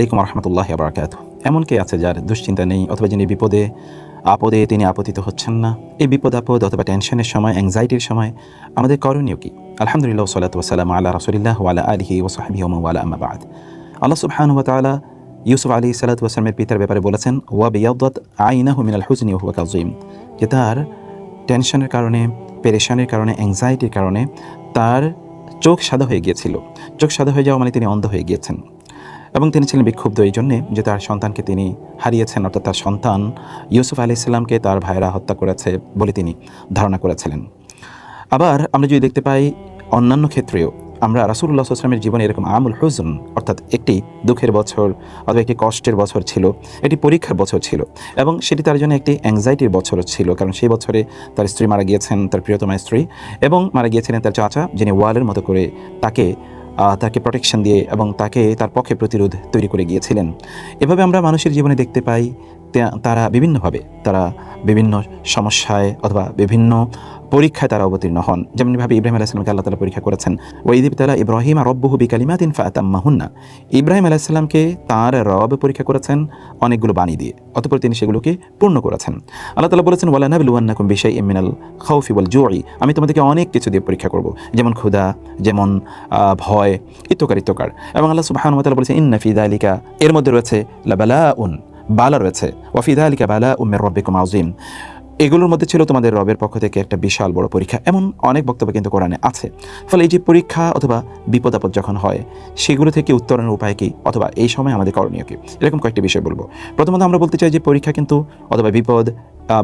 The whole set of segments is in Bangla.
আলাইকুম রহমতুল্লাহি ওয়া বারাকাতুহু। এমন কে আছে যার দুশ্চিন্তা নেই অথবা যিনি বিপদে আপদে তিনি আপতিত হচ্ছেন না? এই বিপদ আপদ অথবা টেনশনের সময়, অ্যাংজাইটির সময় আমাদের করণীয় কি? আলহামদুলিল্লাহ ওয়াসসালাতু ওয়াসসালামু আলা রাসূলিল্লাহ ওয়া আলা আলিহি ওয়া সাহবিহি ওয়া মান ওয়ালা, আম্মা বা'দ। আল্লাহ সুবহানাহু ওয়া তাআলা ইউসুফ আলাইহিস সালাতু ওয়াস সালামের পিতার ব্যাপারে বলেছেন, ওয়া বিয়াদাত আইনাহু মিনাল হুজনি ওয়া হুয়া কাযীম, যে তার টেনশনের কারণে, পেরেশানির কারণে, অ্যাংজাইটির কারণে তার চোখ সাদা হয়ে গিয়েছিল। চোখ সাদা হয়ে যাওয়া মানে তিনি অন্ধ হয়ে গিয়েছেন। এবং তিনি ছিলেন বিক্ষুব্ধ এই জন্যে যে তার সন্তানকে তিনি হারিয়েছেন, অর্থাৎ তার সন্তান ইউসুফ আলাইহিস সালামকে তার ভাইয়েরা হত্যা করেছে বলে তিনি ধারণা করেছিলেন। আবার আমরা যদি দেখতে পাই অন্যান্য ক্ষেত্রেও আমরা রাসূলুল্লাহ সাল্লাল্লাহু আলাইহি ওয়াসাল্লামের জীবনে এরকম আমুল হুজন, অর্থাৎ একটি দুঃখের বছর অথবা একটি কষ্টের বছর ছিল, একটি পরীক্ষার বছর ছিল এবং সেটি তার জন্য একটি অ্যাংজাইটির বছরও ছিল। কারণ সেই বছরে তার স্ত্রী মারা গিয়েছেন, তার প্রিয়তমা স্ত্রী, এবং মারা গিয়েছিলেন তার চাচা, যিনি ওয়ালের মতো করে তাকে প্রোটেকশন দিয়ে এবং তাকে তার পক্ষে প্রতিরোধ তৈরি করে গিয়েছিলেন। এভাবে আমরা মানুষের জীবনে দেখতে পাই তারা বিভিন্নভাবে বিভিন্ন সমস্যায় অথবা বিভিন্ন পরীক্ষায় তারা অবতীর্ণ হন। যেমনভাবে ইব্রাহিম আলাইহিস সালামকে আল্লাহ তাআলা পরীক্ষা করেছেন, ওয়া ইয ইবতালা ইব্রাহিমা রাব্বুহু বিকালিমাতিন ফাআতাম্মাহুন্না। ইব্রাহিম আলাইহিস সালামকে তার রব পরীক্ষা করেছেন অনেকগুলো বাণী দিয়ে, অতঃপর তিনি সেগুলোকে পূর্ণ করেছেন। আল্লাহ তাআলা বলেছেন, ওয়ালা নাবলুওয়ান্নাকুম বিশাইইম মিনাল খাউফি ওয়াল জুই, আমি তোমাদেরকে অনেক কিছু দিয়ে পরীক্ষা করব, যেমন ক্ষুধা, যেমন ভয়, ইত্যাকার। এবং আল্লাহ সুবহানাহু ওয়া তাআলা বলেছেন, ইন্না ফি যালিকা, এর মধ্যে রয়েছে লাবালাউন, বালা রয়েছে, ওয়া ফি যালিকা বালাউম মির রাব্বিকুম আযীম, এগুলোর মধ্যে ছিল তোমাদের রবের পক্ষ থেকে একটা বিশাল বড় পরীক্ষা। এমন অনেক বক্তব্য কিন্তু কোরআনে আছে। ফলে এই যে পরীক্ষা অথবা বিপদ আপদ যখন হয়, সেগুলো থেকে উত্তরণের উপায় কি অথবা এই সময় আমাদের করণীয় কি, এরকম কয়েকটি বিষয় বলবো। প্রথমত আমরা বলতে চাই যে পরীক্ষা কিন্তু অথবা বিপদ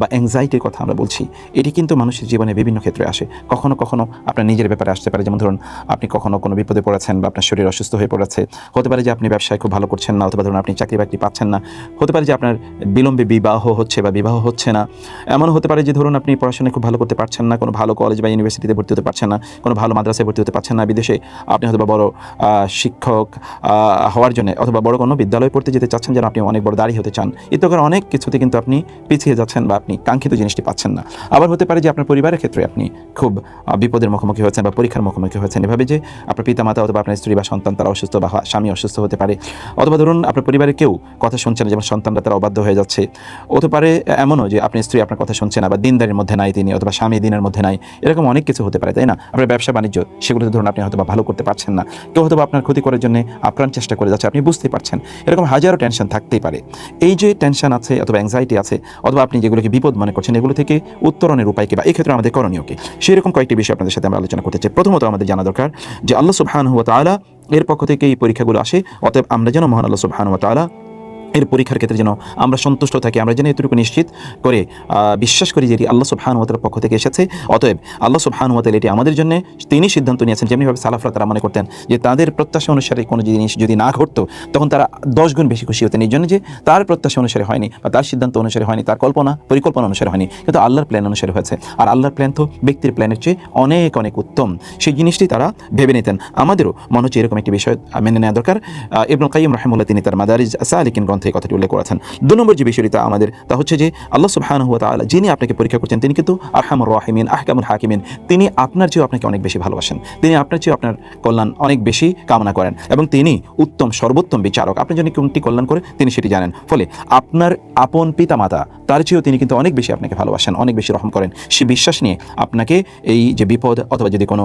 বা অ্যাংজাইটির কথা আমরা বলছি, এটি কিন্তু মানুষের জীবনে বিভিন্ন ক্ষেত্রে আসে। কখনো কখনো আপনার নিজের ব্যাপারে আসতে পারে, যেমন ধরুন আপনি কখনো কোনো বিপদে পড়েছেন বা আপনার শরীর অসুস্থ হয়ে পড়েছে। হতে পারে যে আপনি ব্যবসায় খুব ভালো করছেন না, অথবা ধরুন আপনি চাকরি বাকরি পাচ্ছেন না। হতে পারে যে আপনার বিলম্বে বিবাহ হচ্ছে বা বিবাহ হচ্ছে না। এমন হতে পারে যে ধরুন আপনি পড়াশোনায় খুব ভালো করতে পারছেন না, কোনো ভালো কলেজ বা ইউনিভার্সিটিতে ভর্তি হতে পারছেন না, কোনো ভালো মাদ্রাসায় ভর্তি হতে পারছেন না। বিদেশে আপনি হয়তো বড় শিক্ষক হওয়ার জন্য অথবা বড় কোনো বিদ্যালয়ে পড়তে যেতে চাচ্ছেন, যেন আপনি অনেক বড় দাঁড়ি হতে চান। ইত্যাকার অনেক কিছুতে কিন্তু আপনি পিছিয়ে যাচ্ছেন বা আপনি কাঙ্ক্ষিত জিনিসটি পাচ্ছেন না। আবার হতে পারে যে আপনার পরিবারের ক্ষেত্রে আপনি খুব বিপদের মুখোমুখি হয়েছেন বা পরীক্ষার মুখোমুখি হয়েছেন, এভাবে যে আপনার পিতামাতা অথবা আপনার স্ত্রী বা সন্তান তারা অসুস্থ বা স্বামী অসুস্থ হতে পারে, অথবা ধরুন আপনার পরিবারের কেউ কথা শুনছে না, যেমন সন্তানরা তারা অবাধ্য হয়ে যাচ্ছে। হতে পারে এমনও যে আপনার স্ত্রী আপনার কথা শুনছে না বা দিনদারির মধ্যে নাই তিনি, অথবা স্বামী দিনের মধ্যে নাই, এরকম অনেক কিছু হতে পারে, তাই না? আপনার ব্যবসা বাণিজ্য সেগুলোতে ধরুন আপনি হয়তো ভালো করতে পারছেন না, কেউ হয়তো আপনার ক্ষতি করার জন্য আপ্রাণ চেষ্টা করে যাচ্ছে, আপনি বুঝতে পারছেন। এরকম হাজারো টেনশন থাকতেই পারে। এই যে টেনশন আছে অথবা অ্যাংজাইটি আছে অথবা আপনি যেগুলোকে বিপদ মনে করছেন, এগুলো থেকে উত্তরণের উপায় কি বা এই ক্ষেত্রে আমাদের করণীয় কি, সেরকম কয়েকটি বিষয় আপনাদের সাথে আমরা আলোচনা করতে চাই। প্রথমত আমাদের জানা দরকার যে আল্লাহ সুবহানাহু ওয়া তাআলা এর পক্ষ থেকে এই পরীক্ষাগুলো আসে, অতএব আমরা যেন মহান আল্লাহ সুবহানাহু ওয়া তাআলা এর পরীক্ষার ক্ষেত্রে যেন আমরা সন্তুষ্ট থাকি, আমরা যেন এতটুকু নিশ্চিত করে বিশ্বাস করি যে এটি আল্লাহ সুবহানাহু ওয়া তাআলার পক্ষ থেকে এসেছে। অতএব আল্লাহ সুবহানাহু ওয়া তাআলা এটি আমাদের জন্য তিনি সিদ্ধান্ত নিয়েছেন। যেমনিভাবে সালাফরা তারা মনে করতেন যে তাদের প্রত্যাশা অনুসারে কোনো জিনিস যদি না ঘটতো তখন তারা 10 গুণ বেশি খুশি হতেন, এই জন্য যে তার প্রত্যাশা অনুসারে হয়নি বা তার সিদ্ধান্ত অনুসারে হয়নি, তার পরিকল্পনা অনুসারে হয়নি, কিন্তু আল্লাহর প্ল্যান অনুসারে হয়েছে। আর আল্লাহর প্ল্যান তো ব্যক্তির প্ল্যানের চেয়ে অনেক অনেক উত্তম, সেই জিনিসটি তারা ভেবে নিতেন। আমাদেরও মনে হচ্ছে এরকম একটি বিষয় মেনে নেওয়া দরকার। ইবনুল কাইয়্যিম রাহিমাহুল্লাহ তিনি তার মাদারিজ সালিকিন গ্রন্থে এই কথাটি উল্লেখ করেছেন। 2 নম্বর যে বিষয়টি তা হচ্ছে যে আল্লাহ সুবহানাহু ওয়া তাআলা যিনি আপনাকে পরীক্ষা করছেন তিনি কিন্তু আরহামুর রাহিমিন, আহকামুল হাকিমিন, তিনি আপনার চেয়েও আপনাকে অনেক বেশি ভালোবাসেন, তিনি আপনার চেয়েও আপনার কল্যাণ অনেক বেশি কামনা করেন এবং তিনি উত্তম সর্বোত্তম বিচারক। আপনার জন্য কোনটি কল্যাণ করে তিনি সেটি জানেন। ফলে আপনার আপন পিতামাতা তার চেয়েও তিনি কিন্তু অনেক বেশি আপনাকে ভালোবাসেন, অনেক বেশি রহম করেন। সে বিশ্বাস নিয়ে আপনাকে এই যে বিপদ অথবা যদি কোনো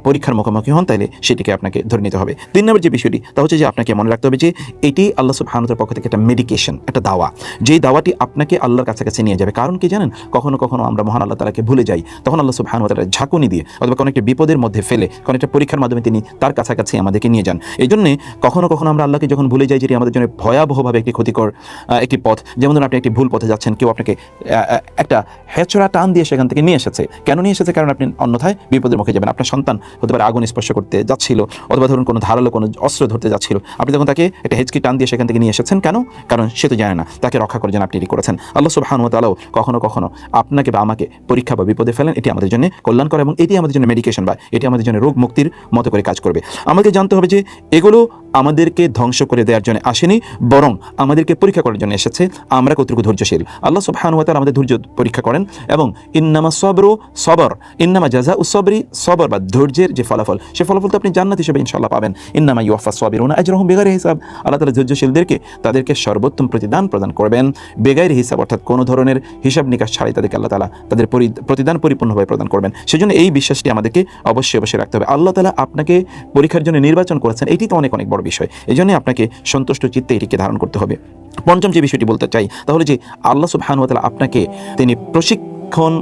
পরীক্ষার মুখোমুখি হন তাহলে সেটিকে আপনাকে ধরে নিতে হবে। 3 নম্বর যে বিষয়টি তা হচ্ছে যে আপনাকে মনে রাখতে হবে যে এটি আল্লাহ সুবহানাহু ওয়া তাআলার পক্ষ থেকে একটা মেডিকেশন, একটা দাওয়া, যেই দাওয়াটি আপনাকে আল্লাহর কাছাকাছি নিয়ে যাবে। কারণ কি জানেন, কখনো কখনো আমরা মহান আল্লাহ তাআলাকে ভুলে যাই, তখন আল্লাহ সুবহানাহু ওয়া তাআলা ঝাঁকুনি দিয়ে অথবা কোনো একটা বিপদের মধ্যে ফেলে কোনো একটা পরীক্ষার মাধ্যমে তিনি তার কাছাকাছি আমাদেরকে নিয়ে যান। এই জন্যে কখনো কখনো আমরা আল্লাহকে যখন ভুলে যাই, যেটি আমাদের জন্য ভয়াবহভাবে একটি ক্ষতিকর একটি পথ। যেমন ধরুন আপনি একটি ভুল পথে যাচ্ছেন, কেউ আপনাকে একটা হেঁচড়া টান দিয়ে সেখান থেকে নিয়ে এসেছে। কেন নিয়ে এসেছে? কারণ আপনি অন্যথায় বিপদের মুখে যাবেন। আপনার সন্তান হতে পারে আগুন স্পর্শ করতে যাচ্ছিল অথবা ধরুন কোনো ধারালো কোনো অস্ত্র ধরতে যাচ্ছিল, আপনি তখন তাকে একটা হেঁচকি টান দিয়ে সেখান থেকে নিয়ে এসেছেন। কেন? কারণ সে তো জানে না, তাকে রক্ষা করার জন্য আপনি এটি করেছেন। আল্লাহ সুবহানাহু ওয়া তাআলাও কখনো কখনো আপনাকে বা আমাকে পরীক্ষা বা বিপদে ফেলেন, এটি আমাদের জন্য কল্যাণকর এবং এটি আমাদের জন্য মেডিকেশন বা এটি আমাদের জন্য রোগ মুক্তির মতো করে কাজ করবে। আমাকে জানতে হবে যে এগুলো আমাদেরকে ধ্বংস করে দেওয়ার জন্য আসেনি, বরং আমাদেরকে পরীক্ষা করার জন্য এসেছে আমরা কতটুকু ধৈর্যশীল। আল্লাহ সুবহানাহু ওয়া তাআলা আমাদের ধৈর্য পরীক্ষা করেন এবং ইন্নামা সাবরু সবর, ইন্নামা জাযাউ সাবরি সবর, বা ধৈর্যের যে ফলাফল, সে ফলাফল তো আপনি জান্নাত হিসেবে ইনশাআল্লাহ পাবেন। ইন্নামা ইউওয়াফাস সাবিরুনা আজরাহুম বিগাইরি হিসাব। আল্লাহ তাআলা ধৈর্যশীলদেরকে তাদেরকে সর্বোত্তম প্রতিদান প্রদান করবেন বেগাইরি হিসাব, অর্থাৎ কোনো ধরনের হিসাব নিকাশ ছাড়াই তাদেরকে আল্লাহ তাআলা তাদের প্রতিদান পরিপূর্ণভাবে প্রদান করবেন। সেজন্য এই বিশ্বাসটি আমাদেরকে অবশ্যই রাখতে হবে। আল্লাহ তাআলা আপনাকে পরীক্ষার জন্য নির্বাচন করেছেন, এটি তো অনেক অনেক বড় বিষয়। এই জন্য আপনাকে সন্তুষ্ট চিত্তে এটিকে ধারণ করতে হবে। পঞ্চম যে বিষয়টি বলতে চাই তাহলে যে আল্লাহ সুবহানাহু ওয়া তাআলা আপনাকে তিনি প্রশিক্ষণ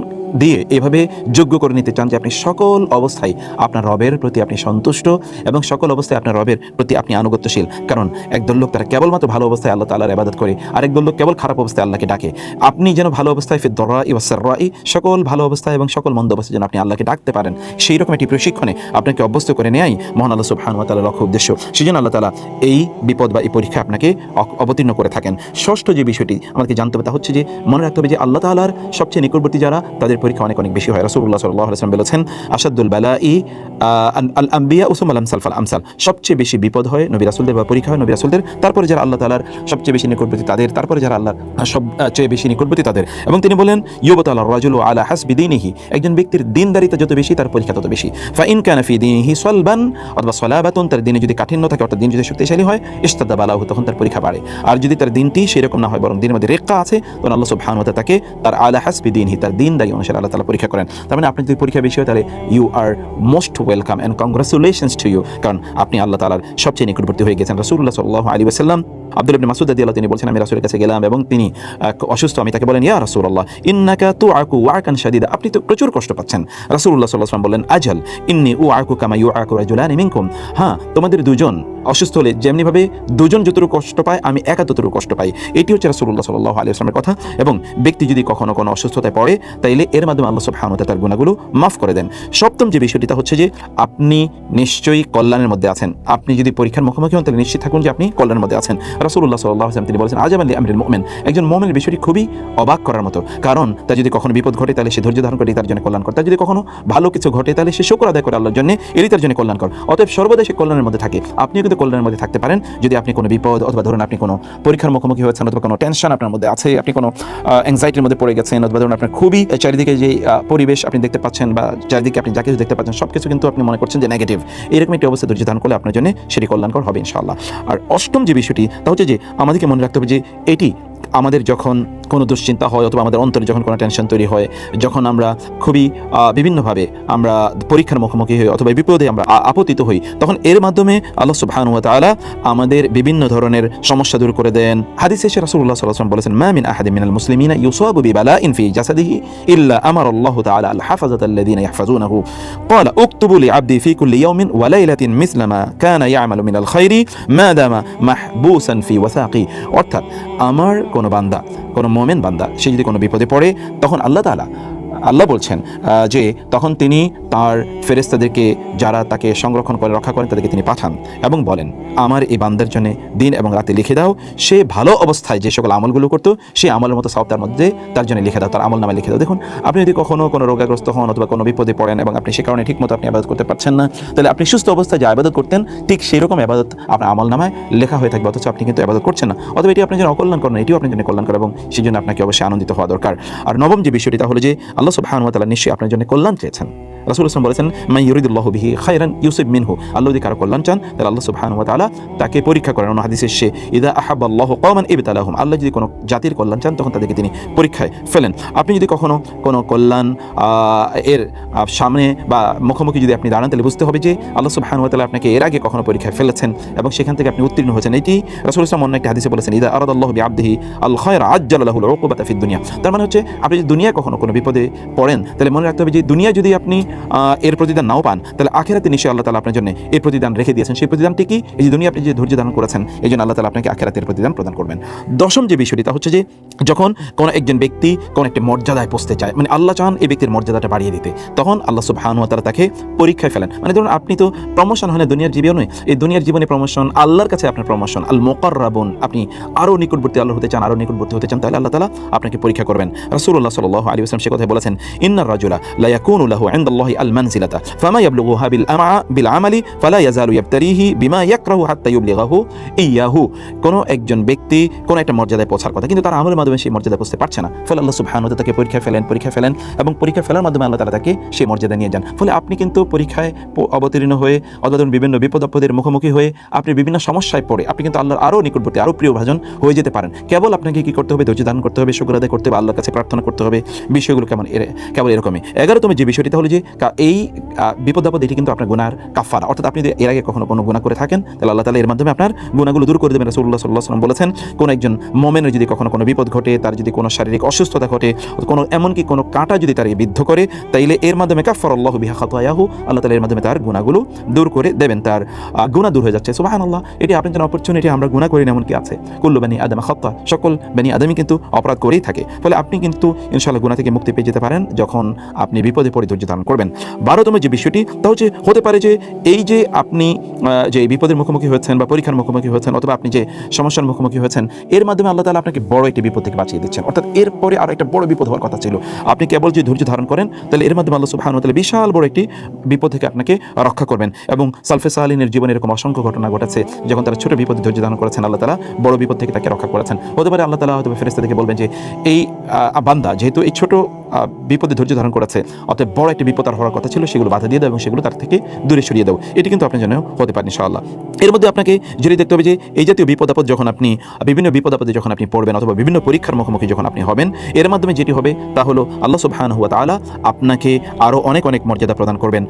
দিয়ে এভাবে যোগ্য করে নিতে চান যে আপনি সকল অবস্থায় আপনার রবের প্রতি আপনি সন্তুষ্ট এবং সকল অবস্থায় আপনার রবের প্রতি আপনি আনুগত্যশীল। কারণ একদল লোক তারা কেবলমাত্র ভালো অবস্থায় আল্লাহ তাআলার ইবাদত করে, আরেকদল লোক কেবল খারাপ অবস্থায় আল্লাহকে ডাকে। আপনি যেন ভালো অবস্থায় ফিদ দররাই ওয়াস সাররাই, সকল ভালো অবস্থায় এবং সকল মন্দ অবস্থায় যেন আপনি আল্লাহকে ডাকতে পারেন, সেই রকম একটি প্রশিক্ষণে আপনাকে অভ্যস্ত করে নেয়াই মহান আল্লাহ সুবহানাহু ওয়া তাআলার লক্ষ্য উদ্দেশ্য। সেজন্য আল্লাহ তাআলা এই বিপদ বা এই পরীক্ষা আপনাকে অবতীর্ণ করে থাকেন। ষষ্ঠ যে বিষয়টি আমাকে জানতে হবে তা হচ্ছে যে মনে রাখতে হবে যে আল্লাহ তাআলার সবচেয়ে নিকটবর্তী যারা, তাদের পরীক্ষা অনেক অনেক বেশি হয়। রাসূলুল্লাহ সাল্লাল্লাহু আলাইহি ওয়াসাল্লাম বলেছেন, আশাদুল বালাই আল আম্বিয়া উসুমাল আমসাল ফাল আমসাল, সবচেয়ে বেশি বিপদ হয় নবী রাসূলদের বা পরীক্ষা হয় নবী রাসূলদের, তারপরে যারা আল্লাহ তাআলার সবচেয়ে বেশি নিকটবর্তী তাদের, তারপরে যারা আল্লাহর সবচেয়ে বেশি নিকটবর্তী তাদের। এবং তিনি বলেন ইউবতাল রাজুলু আলা হাসবি দীনিহি, একজন ব্যক্তির দিনদারিতা যত বেশি তার পরীক্ষা তত বেশি। ফা ইন কানা ফি দীনিহি সালবান অথবা সালাবাতুন, তার দিনে যদি কাঠিন্য থাকে অর্থাৎ দিন যদি শক্তিশালী হয়, ইশতাদা বালাহু, তখন তার পরীক্ষা বাড়ে। আর যদি তার দিনটি সেরকম না হয় বরং দিনের মধ্যে রেক্কা আছে, তখন আল্লাহ সুবহানাহু ওয়া তাআলা তাকে তার আলা হাসবি দীনিহি, তার দিনদারি অনুসারে আল্লাহ তাআলা পরীক্ষা করেন। তার মানে আপনি যদি পরীক্ষা বেশি হয় তাহলে you are most welcome and congratulations to you, কারণ আপনি আল্লাহ তাআলার সবচেয়ে নিকটবর্তী হয়ে গেছেন। রাসূলুল্লাহ সাল্লাল্লাহু আলাইহি ওয়াসাল্লাম আব্দুল্লাহ ইবনে মাসউদ রাদিয়াল্লাহু, তিনি বলছেন আমি রাসূলের কাছে গেলাম এবং তিনি অসুস্থ। আমি তাকে বলেন ইয়া রাসূলুল্লাহ ইন্নাকা তুআকু ওয়াকান শাদীদা, আপনি তো প্রচুর কষ্ট পাচ্ছেন। রাসূলুল্লাহ সাল্লাল্লাহু আলাইহি ওয়াসাল্লাম বললেন আজাল ইন্নী উআকু কামা ইউআকু রাজুলানি মিনকুম, হ্যাঁ তোমাদের দুজন অসুস্থ হলে যেমনিভাবে দুজন যতটুকু কষ্ট পায় আমি একা ততটুকু কষ্ট পাই। এটি হচ্ছে রাসূলুল্লাহ সাল্লাল্লাহু আলাইহি ওয়াসাল্লামের কথা। এবং ব্যক্তি যদি কখনো কোনো অসুস্থতায় পড়ে তাইলে এর মাধ্যমে আল্লাহ সুবহানাহু ওয়া তাআলা তার গুনাহগুলো মাফ করে দেন। সপ্তম যে বিষয়টি তা হচ্ছে যে আপনি নিশ্চয়ই কল্যাণের মধ্যে আছেন। আপনি যদি পরীক্ষার মুখোমুখি হন তাহলে নিশ্চিত থাকুন যে আপনি কল্যাণের মধ্যে আছেন। রাসূলুল্লাহ সাল্লাল্লাহু আলাইহি ওয়াসাল্লাম তিনি বলেছেন আজাবান লিআমরিল মুমিন, একজন মুমিনের বিষয়টি খুবই অবাক করার মতো। কারণ তার যদি কখনো বিপদ ঘটে তাহলে সে ধৈর্য ধারণ করে তার জন্য কল্যাণকর, তার যদি কখনো ভালো কিছু ঘটে তাহলে সে শুকর আদায় করে আল্লাহর জন্য, এটি তার জন্য কল্যাণকর। অতএব সর্বদা সে কল্যাণের মধ্যে থাকে। আপনিও কিন্তু কল্যাণের মধ্যে থাকতে পারেন যদি আপনি কোনো বিপদ অথবা ধরুন আপনি কোনো পরীক্ষার মুখোমুখি হয়েছেন অথবা কোনো টেনশন আপনার মধ্যে আছে, আপনি কোনো অ্যাংজাইটির মধ্যে পড়ে গেছেন অথবা ধরুন আপনার খুবই চারিদিকে যে পরিবেশ আপনি দেখতে পাচ্ছেন বা চারিদিকে আপনি যা কিছু দেখতে পাচ্ছেন সব কিছু কিন্তু আপনি মনে করছেন যে নেগেটিভ, এরকম একটি অবস্থা ধৈর্য ধারণ করলে আপনার জন্য সেটি কল্যাণকর হবে ইনশাআল্লাহ। আর অষ্টম যে বিষয়টি তা হচ্ছে যে আমাদেরকে মনে রাখতে হবে যে এটি আমাদের যখন কোনো দুশ্চিন্তা হয় অথবা আমাদের অন্তরে যখন কোনো টেনশন তৈরি হয়, যখন আমরা খুবই বিভিন্নভাবে আমরা পরীক্ষার মুখোমুখি হই অথবা বিপদে আমরা আপতিত হই, তখন এর মাধ্যমে আল্লাহ সুবহানাহু ওয়া তাআলা আমাদের বিভিন্ন ধরনের সমস্যা দূর করে দেন। হাদিসে এসে রাসূলুল্লাহ সাল্লাল্লাহু আলাইহি ওয়াসাল্লাম বলেছেন মা মিন আহাদিন মিনাল মুসলিমিনা ইউসাবু বিবালাইন ফি জাসাদিহি ইল্লা আমারা আল্লাহু তাআলা আল হাফাযাতা আল্লাযীনা ইয়াহফাযুনাহু ক্বালা উকতুবু লি আবদি ফি কুল্লি ইয়াওমিন ওয়া লাইলাতিন মিসলা মা কানা ইয়ামালু মিনাল খায়রি মা দামা মাহবুসান ফি ওয়াসাকি, অর্থাৎ আমার কোনো বান্দা, কোনো মুমিন বান্দা, সে যদি কোনো বিপদে পড়ে তখন আল্লাহ বলছেন যে তখন তিনি তার ফেরেশতাদেরকে যারা তাকে সংরক্ষণ করে রক্ষা করেন তাদেরকে তিনি পাঠান এবং বলেন আমার এই বান্দার জন্য দিন এবং রাতে লিখে দাও, সে ভালো অবস্থায় যে সকল আমলগুলো করতো সেই আমলের মতো সওয়াব তার মধ্যে তার জন্য লিখে দাও, তার আমল নামে লিখে দাও। দেখুন আপনি যদি কখনো কোনো রোগাগ্রস্ত হন অথবা কোনো বিপদে পড়েন এবং আপনি সে কারণে ঠিকমতো আপনি ইবাদত করতে পারছেন না, তাহলে আপনি সুস্থ অবস্থায় যে ইবাদত করতেন ঠিক সেই রকম ইবাদত আপনার আমল নামায় লেখা হয়ে থাকবে, অথচ আপনি কিন্তু ইবাদত করছেন না। অথবা এটি আপনার জন্য অকল্যাণকর না, এটিও আপনার জন্য কল্যাণকর এবং সেই জন্য আপনাকে অবশ্যই আনন্দিত হওয়া দরকার। আর নবম যে বিষয়টি তা হলো যে আল্লাহ সুবহানাহু ওয়া তাআলা নিশ্চয়ই আপনার জন্য কল্যাণ চেয়েছেন। রাসূলুল্লাহ সাল্লাল্লাহু আলাইহি ওয়াসাল্লাম বলেছেন মান ইউরিদুল্লাহু বিহি খায়রান ইউসিব মিনহু, আল্লাহ যদি কারো কল্যাণ চান তাহলে আল্লাহ সুবহানাহু ওয়া তাআলা তাকে পরীক্ষা করেন। অন্য হাদিসে এসেছে ইযা আহাব্বাল্লাহু কওমান ইবতালাহুম, আল্লাহ যদি কোনো জাতির কল্যাণ চান তখন তাদেরকে তিনি পরীক্ষায় ফেলেন। আপনি যদি কখনো কোনো কল্যাণ এর সামনে বা মুখোমুখি যদি আপনি দাঁড়ান তাহলে বুঝতে হবে যে আল্লাহ সুবহানাহু ওয়া তাআলা আপনাকে এর আগে কখনো পরীক্ষায় ফেলেছেন এবং সেখান থেকে আপনি উত্তীর্ণ হয়েছেন। এটি রাসূলুল্লাহ সাল্লাল্লাহু আলাইহি ওয়াসাল্লাম অন্য একটা হাদিসে বলেছেন ইযা আরাদাল্লাহু বিআবদিহি আল খায়রা আজ্জালা লাহুল উকুবাতা ফিদ দুনিয়া। তার মানে হচ্ছে আপনি যদি দুনিয়ায় কখনো কোনো বিপদে পড়েন তাহলে মনে রাখতে হবে যে দুনিয়া যদি আপনি এর প্রতিদান নাও পান, তাহলে আখিরাতে নিশ্চয়ই আল্লাহ তাআলা আপনার জন্য এই প্রতিদান রেখে দিয়েছেন। সেই প্রতিদানটি কি? এই যে দুনিয়া আপনি যে ধৈর্য ধারণ করেছেন, এই জন্য আল্লাহ তাআলা আপনাকে আখিরাতের প্রতিদান প্রদান করবেন। দশম যে বিষয়টি তা হচ্ছে যে যখন কোনো একজন ব্যক্তি কোনো একটি মর্যাদায় পৌঁছতে চায়, মানে আল্লাহ চান এই ব্যক্তির মর্যাদাটা বাড়িয়ে দিতে, তখন আল্লাহ সুবহানাহু ওয়া তাআলা তাকে পরীক্ষায় ফেলেন। মানে ধরুন আপনি তো প্রমোশন হয় না দুনিয়ার জীবনে, এই দুনিয়ার জীবনে প্রমোশন, আল্লাহর কাছে আপনার প্রমোশন, আল মুকাররাবুন, আপনি আরও নিকটবর্তী আল্লাহ হতে চান, আরও নিকটবর্তী হতে চান, তাহলে আল্লাহ তাআলা আপনাকে পরীক্ষা করবেন। রাসূলুল্লাহ সাল্লাল্লাহু আলাইহি ওয়াসাল্লাম সে কথা বলেছেন, ইন্নার রাজুলা লা ইয়াকুনু লাহু ইনদাল্লাহি আল মানজিলাতা ফামা ইয়াবলুগুহা বিল আমালি ফালা ইয়াজালু ইয়াবতারিহি বিমা ইয়াকরাহু হাত্তা ইউবলিগাহু ইয়াহু। কোনো একজন ব্যক্তি কোনো একটা মর্যাদায় পৌঁছার কথা, কিন্তু তার আমলের মাধ্যমে সেই মর্যাদায় পৌঁছতে পারছে না, ফলে আল্লাহ সুবহানাহু ওয়া তাআলা তাকে পরীক্ষা ফেলেন এবং পরীক্ষা ফেলার মাধ্যমে আল্লাহ তাআলা তাকে সেই মর্যাদা নিয়ে যান। ফলে আপনি কিন্তু পরীক্ষায় অবতীর্ণ হয়ে অথবা বিভিন্ন বিপদ আপদের মুখোমুখি হয়ে আপনি বিভিন্ন সমস্যায় পড়ে আপনি কিন্তু আল্লাহর আরও নিকটবর্তী, আরও প্রিয়ভাজন হয়ে যেতে পারেন। কেবল আপনাকে কি করতে হবে? ধৈর্য ধারণ করতে হবে, শুকর আদায় করতে হবে, আল্লাহর কাছে প্রার্থনা করতে হবে। বিষয়গুলো কেবল এরকমই। 11তম যে বিষয়টি হলো যে এই বিপদ আপদ এটি কিন্তু আপনার গুনার কাফারা, অর্থাৎ আপনি যদি এর আগে কখনো কোনো গুনাহ করে থাকেন তাহলে আল্লাহ তাআলা এর মাধ্যমে আপনার গুনাহগুলো দূর করে দেবেন। রাসূলুল্লাহ সাল্লাল্লাহু আলাইহি ওয়াসাল্লাম বলেছেন, কোন একজন মুমিনের যদি কখনো কোনো বিপদ ঘটে, তার যদি কোনো শারীরিক অসুস্থতা ঘটে, কোনো এমনকি কোনো কাঁটা যদি তার বিদ্ধ করে, তাইলে এর মাধ্যমে কাফফারাল্লাহু বিহা খাতায়াহু, আল্লাহ তাআলা এর মাধ্যমে তার গুনাহগুলো দূর করে দেবেন, তার গুনাহ দূর হয়ে যাচ্ছে। সুবহানাল্লাহ, এটি আপনার জন্য অপরচুনিটি। আমরা গুনাহ করি না এমন কি আছে? কুল্লু বানি আদম খাতা, সকল বানি আদমই কিন্তু অপরাধ করেই থাকে। ফলে আপনি কিন্তু ইনশাআল্লাহ গুনাহ থেকে মুক্তি পেয়ে যেতে পারেন যখন আপনি বিপদে পড়ে ধৈর্য ধারণ করবেন। 12তম যে বিষয়টি তা হচ্ছে, হতে পারে যে এই যে আপনি যে বিপদের মুখোমুখি হয়েছেন বা পরীক্ষার মুখোমুখি হয়েছেন অথবা আপনি যে সমস্যার মুখোমুখি হয়েছেন, এর মাধ্যমে আল্লাহ তাআলা আপনাকে বড় একটি বিপদ থেকে বাঁচিয়ে দিচ্ছেন। অর্থাৎ এরপরে আরো একটা বড় বিপদ হওয়ার কথা ছিল, আপনি কেবল যে ধৈর্য ধারণ করেন তাহলে এর মাধ্যমে আল্লাহ সুবহানাহু ওয়া তাআলা বিশাল বড় একটি বিপদ থেকে আপনাকে রক্ষা করবেন। এবং সালফে সালিহিনের জীবনে এরকম অসংখ্য ঘটনা ঘটেছে, যখন তারা ছোট বিপদে ধৈর্য ধারণ করেছেন আল্লাহ তাআলা বড় বিপদ থেকে তাকে রক্ষা করেছেন। হতে পারে আল্লাহ তাআলা হয়তো ফেরেশতাদেরকে বলবেন যে এই বান্দা যেহেতু এই ছোট বিপদে ধৈর্য ধারণ করেছে, অতএব বড় একটি বিপদ আর হওয়ার কথা ছিল, সেগুলো বাধা দিয়ে দাও এবং সেগুলো তার থেকে দূরে সরিয়ে দাও। এটি কিন্তু আপনার জন্য হতে পারে ইনশাআল্লাহ। এর মধ্যে আপনাকে যদি দেখতে হবে যে এই জাতীয় বিপদ আপদ যখন আপনি বিভিন্ন বিপদ আপদে যখন আপনি পড়বেন অথবা বিভিন্ন পরীক্ষার মুখোমুখি যখন আপনি হবেন, এর মাধ্যমে যেটি হবে তা হলো আল্লাহ সুবহানাহু ওয়া তাআলা আপনাকে আরও অনেক মর্যাদা প্রদান করবেন।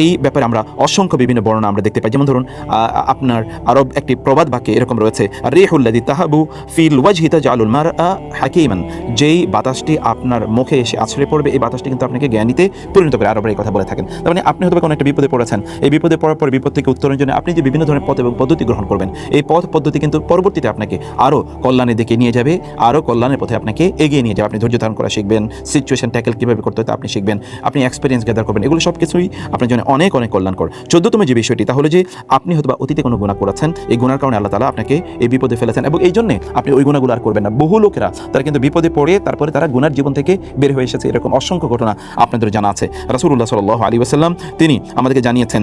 এই ব্যাপারে আমরা অসংখ্য বিভিন্ন বর্ণনা আমরা দেখতে পাই। যেমন ধরুন আপনার আরব একটি প্রবাদ বাক্যে এরকম রয়েছে, রিহুল্লাযী তাহাবু ফিল ওয়াজহি তাজআলুল মারআ হাকীমান, যেই বাতাসটি আপনার মুখে এসে আছড়ে পড়বে এই বাতাসটি কিন্তু আপনাকে জ্ঞানীতে পরিণত করে। আরবরা এই কথা বলে থাকেন। তার মানে আপনি হয়তো কোনো একটা বিপদে পড়েছেন, এই বিপদে পড়ার পর বিপদ থেকে উত্তরণের জন্য আপনি যে বিভিন্ন ধরনের পথ এবং পদ্ধতি গ্রহণ করবেন, এই পথ পদ্ধতি কিন্তু পরবর্তীতে আপনাকে আরও কল্যাণের দিকে নিয়ে যাবে, আরও কল্যাণের পথে আপনাকে এগিয়ে নিয়ে যাবে। আপনি ধৈর্য ধারণ করা শিখবেন, সিচুয়েশন ট্যাকেল কীভাবে করতে হয় আপনি শিখবেন, আপনি এক্সপিরিয়েন্স গ্যাদার করবেন, এগুলো সব কিছুই আপনার জন্য অনেক কল্যাণকর। 14তম যে বিষয়টি তাহলে যে আপনি হয়তো বা অতীতে কোনো গুনাহ করেছেন, এই গুনার কারণে আল্লাহ তাআলা আপনাকে এই বিপদে ফেলেছেন এবং এই জন্যে আপনি ওই গুনাহগুলো আর করবেন না। বহু লোকেরা তারা কিন্তু বিপদে পড়ে তারপরে তারা গুনার জীবন থেকে বের হয়ে এসেছে, এরকম অসংখ্য ঘটনা আপনাদের জানা আছে। রাসূলুল্লাহ সাল্লাল্লাহু আলাইহি ওয়াসাল্লাম তিনি আমাদেরকে জানিয়েছেন,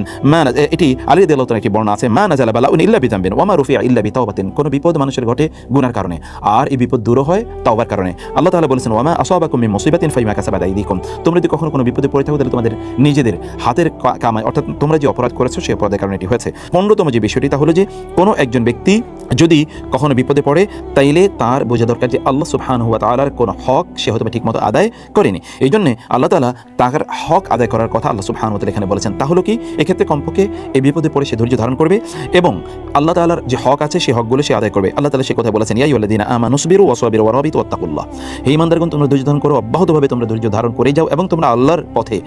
এটি আলী রাদিয়াল্লাহু তাআলা কি বর্ণনা আছে, মা নাযালা বালাউন ইল্লা বিযামবিন ওয়া মা রুফিআ ইল্লা বিতাওবাতিন, কোনো বিপদ মানুষের ঘটে গুনার কারণে আর এই বিপদ দূর হয় তাওবার কারণে। আল্লাহ তাআলা বলেছেন, ওয়া মা আসাবাকুম মিন মুসিবাতিন ফাবিমা কাসাবাত আইদিকুম, তোমরা যদি কখনো কোনো বিপদে পড়ে থাকো তাহলে তোমাদের নিজেদের হাতের কামাই, অর্থাৎ তোমরা যে অপরাধ করেছো সেই অপরাধের কারণে এটি হয়েছে। 15তম যে বিষয়টি তা হলো যে কোনো একজন ব্যক্তি যদি কখনো বিপদে পড়ে তাইলে তার বোঝা দরকার যে আল্লাহ সুবহানাহু ওয়া তাআলার কোনো হক সে হয়তো ঠিকমতো আদায় করেনি, এই জন্য আল্লাহ তাআলা তার হক আদায় করার কথা আল্লাহ সুবহানাহু ওয়া তাআলা এখানে বলেছেন। তাহলে কি এক্ষেত্রে কমপক্ষে এই বিপদে পড়ে সে ধৈর্য ধারণ করবে এবং আল্লাহ তাআলার যে হক আছে সেই হকগুলো সে আদায় করবে। আল্লাহ তাআলা সে কথা বলেছেন, ইয়া আইয়ুহাল্লাযীনা আমানু সবিরু ওয়া সাবিরু ওয়া রাবিতু ওয়াত্তাকুল্লাহ, হে ঈমানদারগণ তোমরা ধৈর্য ধারণ করো, অব্যাহতভাবে তোমরা ধৈর্য ধারণ করে যাও এবং তোমরা আল্লাহর পথে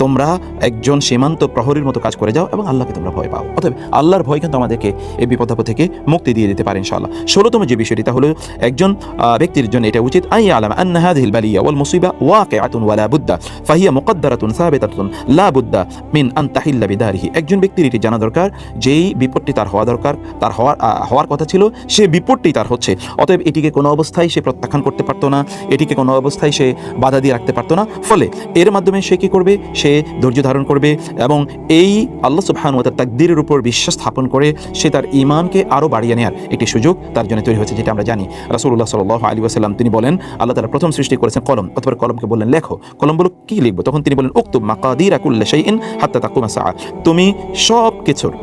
তোমরা একজন সীমান্ত প্রহরীর মতো কাজ করে যাও এবং আল্লাহকে তোমরা ভয় পাও। অতএব আল্লাহর ভয় কিন্তু আমাদেরকে এই বিপদ আপদ থেকে মুক্তি দিয়ে দিতে পারে ইনশাআল্লাহ। 16তম যে বিষয়টি তা হলো একজন ব্যক্তির জন্য এটা উচিত আই আলাম আন্না হাযিহিল বালিয়া ওয়াল মুসিবা ওয়াকিআতুন ওয়া লা বুদ্দা ফাহিয়া মুকদ্দারাতুন সাবিতাতুন লা বুদ্দা মিন আন তাহিল্লা বিদারিহি, একজন ব্যক্তির এটি জানা দরকার যেই বিপদটি তার হওয়া দরকার, তার হওয়ার কথা ছিল সে বিপদটি তার হচ্ছে, অতএব এটিকে কোনো অবস্থায় সে প্রত্যাখ্যান করতে পারতো না, এটিকে কোনো অবস্থায় সে বাধা দিয়ে রাখতে পারতো না। ফলে এর মাধ্যমে সে কি করবে, সে ধৈর্য ধারণ করবে এবং এই আল্লাহ সুবহানাহু ওয়া তাআলার তাকদীরের উপর বিশ্বাস স্থাপন করে সে তার ঈমানকে আরও বাড়িয়ে নেওয়ার একটি সুযোগ তার জন্য তৈরি হয়েছে, যেটা আমরা জানি। রাসূলুল্লাহ সাল্লাল্লাহু আলাইহি ওয়াসাল্লাম তিনি বলেন, আল্লাহ তাআলা প্রথম সৃষ্টি করেছেন কলম, অথবা কলমকে বললেন লেখো, কলম বলো কি লিখবো, তখন তিনি বলেন উকতুব মাকাদিরা কুল্লি শাইইন হাত্তা তাকুমা সাআ, তুমি সব কিছুর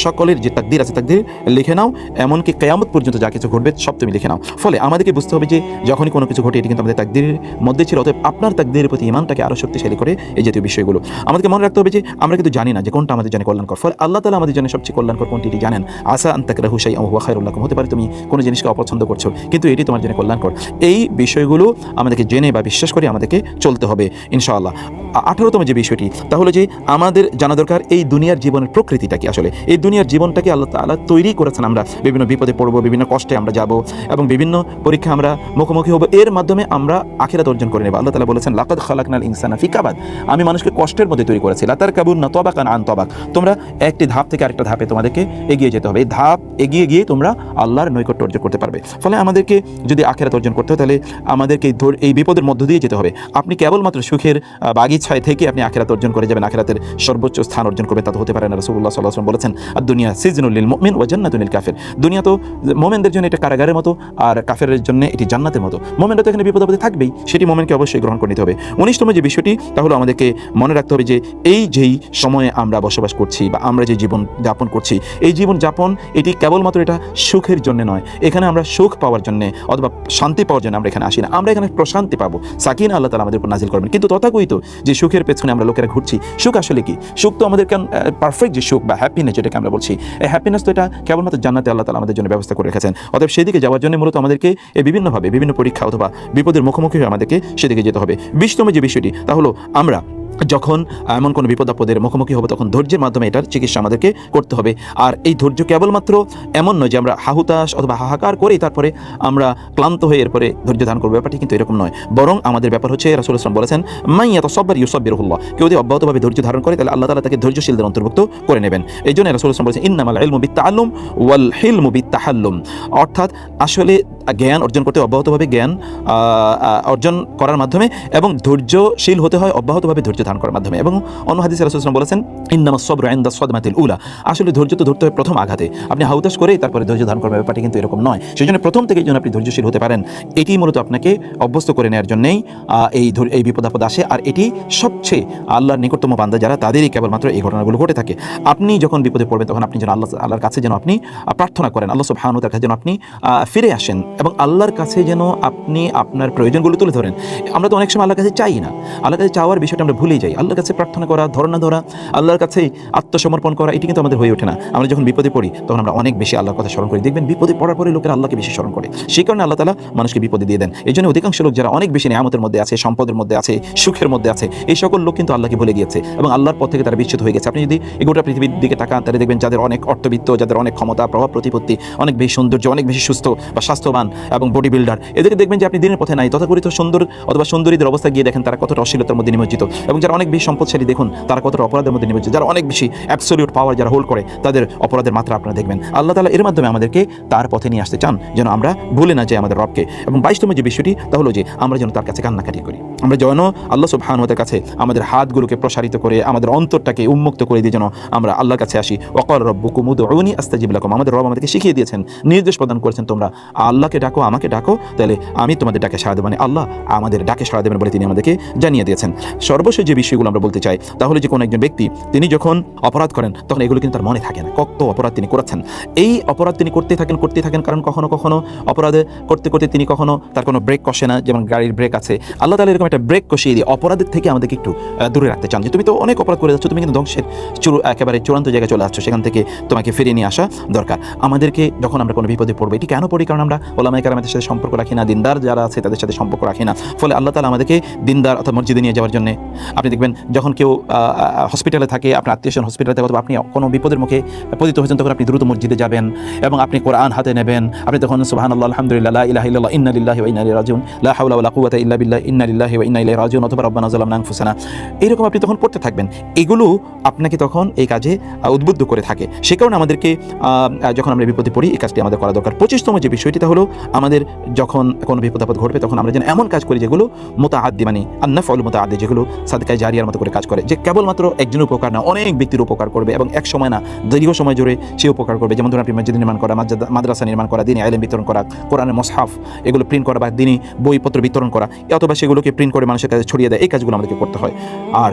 সকলের যে তাকদীর আছে তাকদীর লিখে নাও, এমনকি কিয়ামত পর্যন্ত যা কিছু ঘটবে সব তুমি লিখে নাও। ফলে আমাদেরকে বুঝতে হবে যে যখনই কোনো কিছু ঘটে এটি কিন্তু আমাদের তাকদীরের মধ্যে ছিল, অতএব আপনার তাকদীরের প্রতি ঈমানটাকে আরও শক্তিশালী করে এই জাতীয় বিষয়গুলো আমাদেরকে মনে রাখতে হবে যে আমরা কিন্তু জানি না যে কোনটা আমাদের জন্য কল্যাণকর, ফলে আল্লাহ তাআলা আমাদের জন্য সবচেয়ে কল্যাণকর কোনটি এটি জানেন। আসা আন তাকরাহু শাইআন ওয়া হুয়া খায়রুল লাকুম, হতে পারে তুমি কোনো জিনিসকে অপছন্দ করছো কিন্তু এটি তোমার জন্য কল্যাণকর। এই বিষয়গুলো আমাদেরকে জেনে বা বিশ্বাস করে আমাদেরকে চলতে হবে ইনশাআল্লাহ। 18তম যে বিষয়টি তাহলে যে আমাদের জানা দরকার এই দুনিয়ার জীবনের প্রকৃতিটা কি। আসলে এই দুনিয়ার জীবনটাকে আল্লাহ তাআলা তৈরি করেছেন, আমরা বিভিন্ন বিপদে পড়বো, বিভিন্ন কষ্টে আমরা যাব এবং বিভিন্ন পরীক্ষা আমরা মুখোমুখি হব, এর মাধ্যমে আমরা আখিরাত অর্জন করে নেব। আল্লাহ তাআলা বলেছেন লাকাদ খালাকনাল ইনসানা ফি কাবাদ, আমি মানুষকে কষ্টের মধ্যে তৈরি করেছি। লাতার কাবুন্না তাবাকান আন তাবাক, তোমরা একটি ধাপ থেকে আরেকটা ধাপে তোমাদেরকে এগিয়ে যেতে হবে, এই ধাপ এগিয়ে গিয়ে তোমরা আল্লাহর নৈকট্য অর্জন করতে পারবে। ফলে আমাদেরকে যদি আখিরাত অর্জন করতে হয় তাহলে আমাদেরকে এই বিপদের মধ্য দিয়ে যেতে হবে। আপনি কেবলমাত্র সুখের বাগিচায় থেকে আপনি আখিরাত অর্জন করে যাবেন, আখিরাতের সর্বোচ্চ স্থান অর্জন করবেন, তা তো হতে পারে না। রাসূলুল্লাহ সাল্লাল্লাহু আলাইহি ওয়াসাল্লাম বলেছেন আর দুনিয়া সিজনুল লিল মুমিন ওয়া জান্নাতুল লিল কাফির, দুনিয়া তো মুমিনদের জন্য এটা কারাগারের মতো আর কাফেরের জন্য এটি জান্নাতের মতো। মুমিনরা তো এখানে বিপদ আপদে থাকবেই, সেটি মুমিনকে অবশ্যই গ্রহণ করে নিতে হবে। 19তম যে বিষয়টি তাহলে আমাদেরকে মনে রাখতে হবে যে এই যেই সময়ে আমরা বসবাস করছি বা আমরা যে জীবন যাপন করছি, এই জীবন যাপন এটি কেবলমাত্র এটা সুখের জন্য নয়। এখানে আমরা সুখ পাওয়ার জন্য অথবা শান্তি পাওয়ার জন্য আমরা এখানে আসি না, আমরা এখানে প্রশান্তি পাবো, সাকিনা আল্লাহ তাআলা আমাদের উপর নাজিল করবেন। কিন্তু তথাকথিত যে সুখের পেছনে আমরা লোকেরা ঘুরছি, সুখ আসলে কি? সুখ তো আমাদের পারফেক্ট যে সুখ বা হ্যাপিনেস যেটাকে আমরা বলছি, এই হ্যাপিনেস তো এটা কেবলমাত্র জান্নাতে আল্লাহ তাআলা আমাদের জন্য ব্যবস্থা করে রেখেছেন। অতএব সেদিকে যাওয়ার জন্য মূলত আমাদেরকে এই বিভিন্নভাবে বিভিন্ন পরীক্ষা অথবা বিপদের মুখোমুখি হয়ে আমাদেরকে সেদিকে যেতে হবে। 20তম যে বিষয়টি তা হলো আমরা যখন এমন কোনো বিপদ আপদের মুখোমুখি হবে তখন ধৈর্যের মাধ্যমে এটার চিকিৎসা আমাদেরকে করতে হবে। আর এই ধৈর্য কেবলমাত্র এমন নয় যে আমরা হাহুতাশ অথবা হাহাকার করেই তারপরে আমরা ক্লান্ত হয়ে এরপরে ধৈর্য ধারণ করবো, ব্যাপারটি কিন্তু এরকম নয়। বরং আমাদের ব্যাপার হচ্ছে রাসূলুল্লাহ সাল্লাল্লাহু আলাইহি ওয়াসাল্লাম বলেছেন মান ইয়াতাসাব্বার ইউসাব্বিরুহুল্লাহ, কেউ যদি অব্যাহতভাবে ধৈর্য ধারণ করে তাহলে আল্লাহ তাআলা তাকে ধৈর্যশীলদের অন্তর্ভুক্ত করে নেবেন। এই জন্য রাসূলুল্লাহ সাল্লাল্লাহু আলাইহি ওয়াসাল্লাম বলেছেন ইন্নামাল ইলমু বিত্তাআল্লুম ওয়াল হিলমু বিত্তাহাল্লুম, অর্থাৎ আসলে জ্ঞান অর্জন করতে অব্যাহতভাবে জ্ঞান অর্জন করার মাধ্যমে এবং ধৈর্যশীল হতে হয় অব্যাহতভাবে ধৈর্য ধারণ করার মাধ্যমে। এবং অন্য হাদিসে রাসূলুল্লাহ সাল্লাল্লাহু আলাইহি ওয়াসাল্লাম বলেছেন ইন্নামাস সাবরু ইনদা সাদমাতিল উলা, আসলে ধৈর্য তো ধরতে হয় প্রথম আঘাতে, আপনি হাউতাশ করেই তারপরে ধৈর্য ধারণ করবেন, ব্যাপারটি কিন্তু এরকম নয়। সেজন্য প্রথম থেকেই যেন আপনি ধৈর্যশীল হতে পারেন, এটি মূলত আপনাকে অভ্যস্ত করে নেওয়ার জন্যই এই বিপদ আপদ আসে। আর এটি সবচেয়ে আল্লাহর নিকটতম বান্দা যারা তাদেরই কেবলমাত্র এই ঘটনাগুলো ঘটে থাকে। আপনি যখন বিপদে পড়বেন তখন আপনি যেন আল্লাহর কাছে যেন আপনি প্রার্থনা করেন, আল্লাহ সুবহানাহু ওয়া তাআলার কাছে যেন আপনি ফিরে আসেন এবং আল্লাহর কাছে যেন আপনি আপনার প্রয়োজনগুলো তুলে ধরেন। আমরা তো অনেক সময় আল্লাহর কাছে চাই না, আল্লাহর কাছে চাওয়ার বিষয়টা আমরা ভুলেই যাই। আল্লাহর কাছে প্রার্থনা করা, ধরনা ধরা, আল্লাহর কাছে আত্মসমর্পণ করা, এটি কিন্তু আমাদের হয়ে ওঠে না। আমরা যখন বিপদে পড়ি তখন আমরা অনেক বেশি আল্লাহর কথা স্মরণ করি, দেখবেন বিপদে পড়ার পরে লোকেরা আল্লাহকে বেশি স্মরণ করে, সেই কারণে আল্লাহ তাআলা মানুষকে বিপদে দিয়ে দেন। এই জন্য অধিকাংশ লোক যারা অনেক বেশি নিয়ামতের মধ্যে আছে, সম্পদের মধ্যে আছে, সুখের মধ্যে আছে, এই সকল লোক কিন্তু আল্লাহকে ভুলে গিয়েছে এবং আল্লাহর পথ থেকে তারা বিচ্যুত হয়ে গেছে। আপনি যদি এই গোটা পৃথিবীর দিকে তাকান তাহলে দেখবেন যাদের অনেক অর্থবিত্ত, যাদের অনেক ক্ষমতা, প্রভাব প্রতিপত্তি, অনেক বেশি সৌন্দর্য, অনেক বেশি সুস্থ বা স্বাস্থ্যবান এবং বডি বিল্ডার, এদেরকে দেখবেন যে আপনি দিনের পথে নাই। তথাকথিত সুন্দর অথবা সুন্দরীদের অবস্থা গিয়ে দেখেন তারা কতটা অশ্লীলতার মধ্যে নিমজ্জিত, এবং যারা অনেক বেশি সম্পদশালী দেখুন তারা কতটা অপরাধের মধ্যে নিমজ্জিত, যারা অনেক বেশি অ্যাবসলিউট পাওয়ার যারা হোল্ড করে তাদের অপরাধের মাত্রা আপনারা দেখবেন। আল্লাহ তাআলা এর মাধ্যমে আমাদেরকে তার পথে নিয়ে আসতে চান যেন আমরা ভুলে না যাই আমাদের রবকে। এবং 22তম যে বিষয়টি তা হলো যে আমরা যেন তার কাছে কান্নাকাটি করি, আমরা যেন আল্লাহ সুবহানাহু ওয়া তাআলার কাছে আমাদের হাতগুলোকে প্রসারিত করে আমাদের অন্তরটাকে উন্মুক্ত করে দিয়ে যেন আমরা আল্লাহর কাছে আসি। ওয়াকাল রাব্বুকুম উদউনি আস্তাজিব লাকুম, আমাদের রব আমাদেরকে শিখিয়ে দিয়েছেন, নির্দেশ প্রদান করেছেন তোমরা আল্লাহকে ডাকো, আমাকে ডাকো, তাহলে আমি তোমাদের ডাকে সাড়া দেব, মানে আল্লাহ আমাদের ডাকে সাড়া দেবেন বলে তিনি আমাদেরকে জানিয়ে দিয়েছেন। সর্বশেষ যে বিষয়গুলো আমরা বলতে চাই তাহলে যে কোনো একজন ব্যক্তি তিনি যখন অপরাধ করেন তখন এগুলো কিন্তু তার মনে থাকে না কত অপরাধ তিনি করেছেন। এই অপরাধ তিনি করতে থাকেন, কারণ কখনো কখনো অপরাধে করতে করতে তিনি কখনো তার কোনো ব্রেক কষে না, যেমন গাড়ির ব্রেক আছে। আল্লাহ তাআলা এরকম একটা ব্রেক কষিয়ে দিয়ে অপরাধের থেকে আমাদেরকে একটু দূরে রাখতে চান, যে তুমি তো অনেক অপরাধ করে যাচ্ছ, তুমি কিন্তু ধ্বংসের একেবারে চূড়ান্ত জায়গায় চলে আসছো, সেখান থেকে তোমাকে ফিরিয়ে নিয়ে আসা দরকার। আমাদেরকে যখন আমরা কোনো বিপদে পড়বো, এটি কেন পড়ি? কারণ আমরা ওলামায়ে কেরামের সাথে সম্পর্ক রাখি না, দিনদার যারা আছে তাদের সাথে সম্পর্ক রাখি না। ফলে আল্লাহ তাআলা আমাদেরকে দিনদার অর্থাৎ মসজিদে নিয়ে যাওয়ার জন্য, আপনি দেখবেন যখন কেউ হসপিটালে থাকে, আপনার আত্মীয়স্বজন হসপিটালে থাকে অথবা আপনি কোনো বিপদের মুখে পতিত হয়েছেন, তখন আপনি দ্রুত মসজিদে যাবেন এবং আপনি কোরআন হাতে নেবেন, আপনি তখন সুবহানাল্লাহ আলহামদুলিল্লাহ লা ইলাহা ইল্লাল্লাহ ইন্না লিল্লাহি ওয়া ইন্না ইলাইহি রাজিউন লা হাওলা ওয়ালা কুওয়াতা ইল্লা বিল্লাহ ইন্না লিল্লাহি ওয়া ইন্না ইলাইহি রাজিউন অথবা রব্বানা যালামনা আনফুসানা, এরকম আপনি তখন পড়তে থাকবেন। এগুলো আপনাকে তখন এই কাজে উদ্বুদ্ধ করে থাকে। সে কারণে আমাদেরকে যখন আমরা বিপদে পড়ি এই কাজটি আমাদের করা দরকার। 25তম যে বিষয়টি তা হলো আমাদের যখন কোনো বিপদ আপদ ঘটবে তখন আমরা যেন এমন কাজ করি যেগুলো মুতাআদ্দি, মানে আন-নাফউল মুতাআদ্দি, যেগুলো সাদকায়ে জারিয়ার মতো করে কাজ করে, যে কেবলমাত্র একজনের উপকার না অনেক ব্যক্তির উপকার করবে এবং এক সময় না দীর্ঘ সময় জুড়ে সে উপকার করবে। যেমন ধরুন আপনি মসজিদ নির্মাণ করা, মাদ্রাসা নির্মাণ করা, দিনী ইলম বিতরণ করা, কোরআনের মুসহাফ এগুলো প্রিন্ট করা বা দিনী বইপত্র বিতরণ করা, অথবা সেগুলোকে প্রিন্ট করে মানুষের কাছে ছড়িয়ে দেয়, এই কাজগুলো আমাদেরকে করতে হয়। আর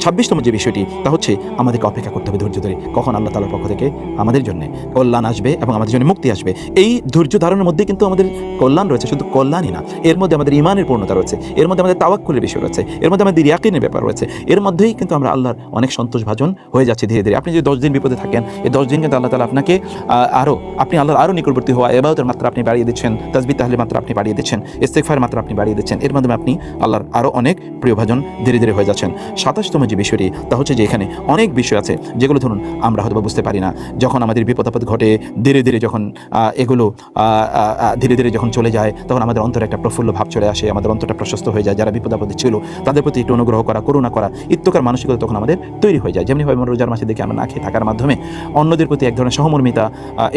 26তম যে বিষয়টি তা হচ্ছে আমাদেরকে অপেক্ষা করতে হবে ধৈর্য ধরে, কখন আল্লাহ তাআলার পক্ষ থেকে আমাদের জন্য কল্যাণ আসবে এবং আমাদের জন্য মুক্তি আসবে। এই ধৈর্য ধারণের মধ্যে মধ্যে কিন্তু আমাদের কল্যাণ রয়েছে, শুধু কল্যাণই না, এর মধ্যে আমাদের ইমানের পূর্ণতা রয়েছে, এর মধ্যে আমাদের তাওয়াক্কুলের বিষয় রয়েছে, এর মধ্যে আমাদের ইয়াকিনের ব্যাপার রয়েছে, এর মধ্যেই কিন্তু আমরা আল্লাহর অনেক সন্তোষভাজন হয়ে যাচ্ছি ধীরে ধীরে। আপনি যদি 10 দিন বিপদে থাকেন, এই 10 দিন কিন্তু আল্লাহ তাআলা আপনাকে আপনি আল্লাহর আরও নিকটবর্তী হওয়া, ইবাদতের মাত্রা আপনি বাড়িয়ে দিচ্ছেন, তাসবিহ তাহলিলের মাত্রা আপনি বাড়িয়ে দিচ্ছেন, ইস্তিগফারের মাত্রা আপনি বাড়িয়ে দিচ্ছেন, এর মাধ্যমে আপনি আল্লাহর আরও অনেক প্রিয়ভাজন ধীরে ধীরে হয়ে যাচ্ছেন। 27তম যে বিষয়টি তা হচ্ছে যে এখানে অনেক বিষয় আছে যেগুলো ধরুন আমরা হয়তো বুঝতে পারি না, যখন আমাদের বিপদ আপদ ঘটে ধীরে ধীরে যখন এগুলো ধীরে ধীরে যখন চলে যায়, তখন আমাদের অন্তরে একটা প্রফুল্ল ভাব চলে আসে, আমাদের অন্তরটা প্রশস্ত হয়ে যায়। যারা বিপদ আপদে ছিল তাদের প্রতি একটু অনুগ্রহ করা, করুণা করা, ইত্তকার মানসিকতা তখন আমাদের তৈরি হয়ে যায়। যেমনিভাবে আমরা রোজার মাসে দেখে আমরা না খেয়ে থাকার মাধ্যমে অন্যদের প্রতি এক ধরনের সহমর্মিতা,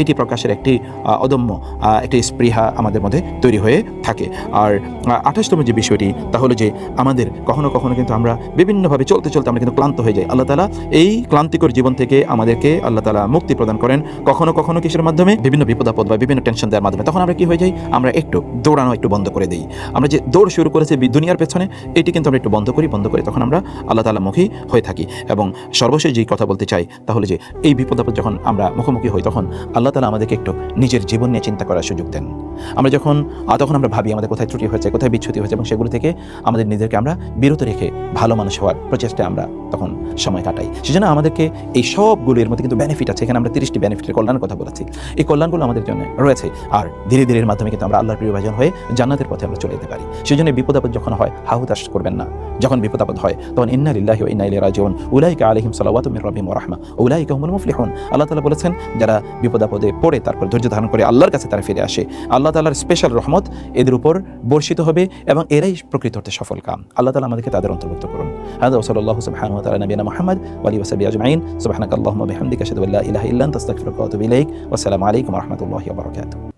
এটি প্রকাশের একটি অদম্য একটি স্পৃহা আমাদের মধ্যে তৈরি হয়ে থাকে। আর 28তম যে বিষয়টি তা হলো যে আমাদের কখনো কখনো কিন্তু আমরা বিভিন্নভাবে চলতে চলতে আমরা কিন্তু ক্লান্ত হয়ে যাই। আল্লাহ তাআলা এই ক্লান্তিকর জীবন থেকে আমাদেরকে আল্লাহ তাআলা মুক্তি প্রদান করেন কখনো কখনো কিসের মাধ্যমে, বিভিন্ন বিপদ আপদ বা বিভিন্ন টেনশন দেওয়ার মাধ্যমে। তখন আমরা কি হয়ে যাই, আমরা একটু দৌড়ানো একটু বন্ধ করে দিই। আমরা যে দৌড় শুরু করেছি দুনিয়ার পেছনে, এটি কিন্তু আমরা একটু বন্ধ করি, তখন আমরা আল্লাহ তাআলা মুখী হয়ে থাকি। এবং সর্বশেষ যেই কথা বলতে চাই তাহলে যে এই বিপদ আপদ যখন আমরা মুখোমুখি হই, তখন আল্লাহ তাআলা আমাদেরকে একটু নিজের জীবন নিয়ে চিন্তা করার সুযোগ দেন। আমরা তখন আমরা ভাবি আমাদের কোথায় ত্রুটি হয়েছে, কোথায় বিচ্যুতি হয়েছে, এবং সেগুলো থেকে আমাদের নিজেদেরকে আমরা বিরত রেখে ভালো মানুষ হওয়ার প্রচেষ্টায় আমরা তখন সময় কাটাই। সেজন্য আমাদেরকে এই সবগুলোর মধ্যে কিন্তু বেনিফিট আছে। এখানে আমরা 30টি বেনিফিটের কল্যাণের কথা বলেছি, এই কল্যাণগুলো আমাদের জন্য রয়েছে। আর ধীরে ধীরে এর মাধ্যমে কিন্তু আমরা আল্লাহর প্রিয়ভাজন হয়ে জান্নাতের পথে আমরা চলে যেতে পারি। সেজন্য বিপদ আপদ যখন হয় হাহুতাশ করবেন না। যখন বিপদ আপদ হয় তখন ইন্না লিল্লাহি ওয়া ইন্না ইলাইহি রাজিউন উলাইকা আলাইহিম সালাওয়াতু মির রাব্বিহিম ওয়া রাহমা উলাইকা হুমুল মুফলিহুন। আল্লাহ তাআলা বলেছেন, যারা বিপদ আপদে পড়ে তারপর ধৈর্য ধারণ করে আল্লাহর কাছে তারা ফিরে আসে, আল্লাহ তাআলার স্পেশাল রহমত এদের উপর বর্ষিত হবে এবং এরাই প্রকৃত অর্থে সফল কাম। আল্লাহ তাআলা আমাদেরকে তাদের অন্তর্ভুক্ত করুন। হাদা ওয়া সাল্লাল্লাহু সুবহানাহু ওয়া তাআলা নবিয়ানা মুহাম্মদ ওয়া আলিহি ওয়া সাহবিহি আজমাইন। সুবহানাকাল্লাহুম্মা ওয়া বিহামদিকা আশহাদু আল্লা ইলাহা ইল্লা আনতা আস্তাগফিরুকা ওয়া আতুবু ইলাইক। ওয়া আসসালামু আলাইকুম ওয়া রাহমাতুল্লাহি ওয়া বারাকাতুহু।